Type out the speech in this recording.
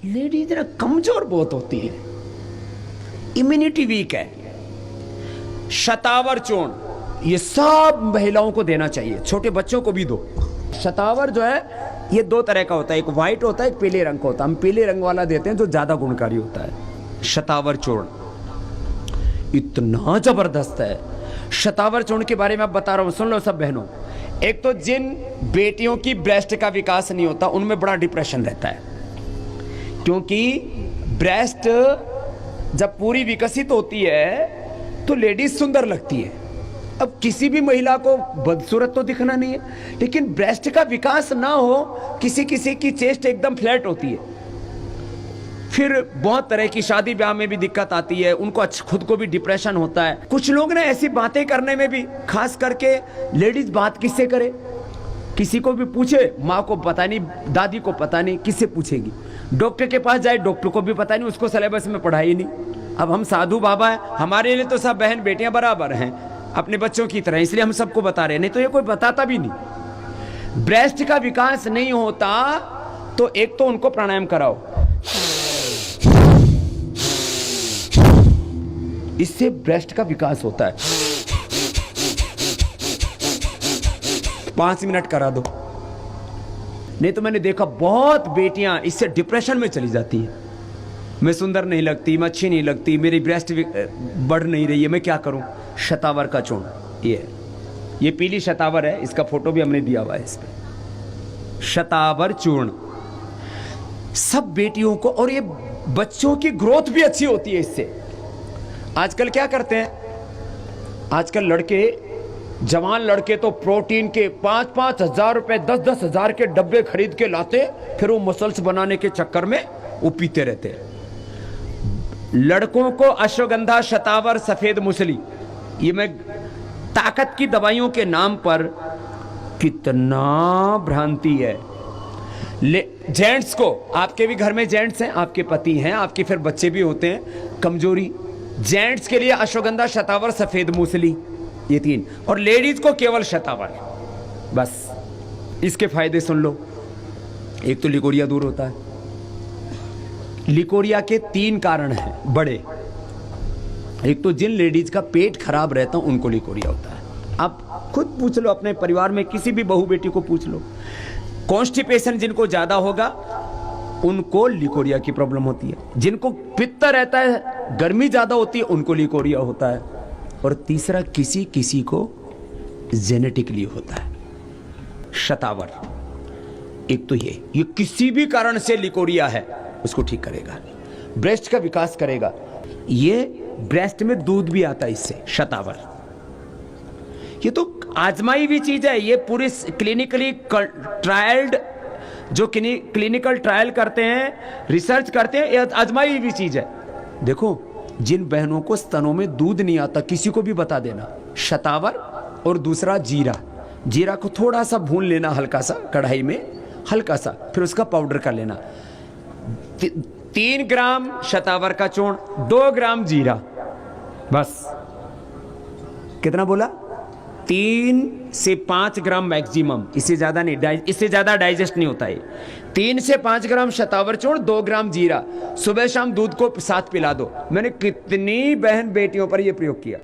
Ladies ना कमजोर बहुत होती है, इम्यूनिटी वीक है। शतावर चूर्ण ये सब महिलाओं को देना चाहिए, छोटे बच्चों को भी दो। शतावर जो है ये दो तरह का होता है, एक व्हाइट होता है, एक पीले रंग का होता है। हम पीले रंग वाला देते हैं जो ज्यादा गुणकारी होता है। शतावर चूर्ण इतना जबरदस्त है। शतावर चूर्ण के बारे में आप बता रहा हूं, सुन लो सब बहनों। एक तो जिन बेटियों की ब्रेस्ट का विकास नहीं होता उनमें बड़ा डिप्रेशन रहता है, क्योंकि ब्रेस्ट जब पूरी विकसित होती है तो लेडीज सुंदर लगती है। अब किसी भी महिला को बदसूरत तो दिखना नहीं है, लेकिन ब्रेस्ट का विकास ना हो, किसी किसी की चेस्ट एकदम फ्लैट होती है। फिर बहुत तरह की शादी ब्याह में भी दिक्कत आती है, उनको खुद को भी डिप्रेशन होता है। कुछ लोग ना ऐसी बातें करने में भी, खास करके लेडीज बात किससे करे, किसी को भी पूछे, माँ को पता नहीं, दादी को पता नहीं, किससे पूछेगी। डॉक्टर के पास जाए, डॉक्टर को भी पता नहीं, उसको सिलेबस में पढ़ाई नहीं। अब हम साधु बाबा हैं, हमारे लिए तो सब बहन बेटियां बराबर हैं, अपने बच्चों की तरह, इसलिए हम सबको बता रहे हैं, नहीं तो ये कोई बताता भी नहीं। ब्रेस्ट का विकास नहीं होता तो एक तो उनको प्राणायाम कराओ, इससे ब्रेस्ट का विकास होता है। 5 मिनट करा दो, नहीं तो मैंने देखा बहुत बेटियां इससे डिप्रेशन में चली जाती हैं। मैं सुंदर नहीं लगती, मैं अच्छी नहीं लगती, मेरी ब्रेस्ट बढ़ नहीं रही है, मैं क्या करूं। शतावर का चूर्ण ये पीली शतावर है, इसका फोटो भी हमने दिया हुआ है इस पे। शतावर चूर्ण सब बेटियों को, और ये बच्चों की ग्रोथ भी अच्छी होती है इससे। आजकल क्या करते हैं, आजकल लड़के, जवान लड़के तो प्रोटीन के 5-5 हजार रुपए, 10-10 हजार के डब्बे खरीद के लाते, फिर वो मसल्स बनाने के चक्कर में वो पीते रहते हैं। लड़कों को अश्वगंधा, शतावर, सफेद मूसली, ये मैं ताकत की दवाइयों के नाम पर, कितना भ्रांति है। जेंट्स को, आपके भी घर में जेंट्स हैं, आपके पति हैं, आपके फिर बच्चे भी होते हैं, कमजोरी, जेंट्स के लिए अश्वगंधा, शतावर, सफेद मूसली, ये 3, और लेडीज को केवल शतावर। बस इसके फायदे सुन लो। एक तो लिकोरिया दूर होता है। लिकोरिया के 3 कारण हैं बड़े। एक तो जिन लेडीज का पेट खराब रहता है उनको लिकोरिया होता है। आप खुद पूछ लो, अपने परिवार में किसी भी बहू बेटी को पूछ लो, कॉन्स्टिपेशन जिनको ज्यादा होगा उनको लिकोरिया की प्रॉब्लम होती है। जिनको पित्त रहता है, गर्मी ज्यादा होती है, उनको लिकोरिया होता है। और तीसरा, किसी किसी को जेनेटिकली होता है शतावर। एक तो ये किसी भी कारण से लिकोरिया है, उसको ठीक करेगा, ब्रेस्ट का विकास करेगा। ये ब्रेस्ट में दूध भी आता है इससे, शतावर। ये तो आजमाई हुई चीज है, ये पूरी क्लिनिकली ट्रायल्ड, जो क्लिनिकल ट्रायल करते हैं, रिसर्च करते हैं, ये आजमाई हुई चीज है। देखो, जिन बहनों को स्तनों में दूध नहीं आता, किसी को भी बता देना, शतावर और दूसरा जीरा। जीरा को थोड़ा सा भून लेना, हल्का सा कढ़ाई में, हल्का सा, फिर उसका पाउडर कर लेना। 3 ग्राम शतावर का चूर्ण, 2 ग्राम जीरा, बस। कितना बोला? 3 से 5 ग्राम मैक्सिमम, इससे ज्यादा नहीं, इससे ज्यादा डाइजेस्ट नहीं होता है। 3 से 5 ग्राम शतावर चूर्ण, 2 ग्राम जीरा, सुबह शाम दूध को साथ पिला दो। मैंने कितनी बहन बेटियों पर यह प्रयोग किया।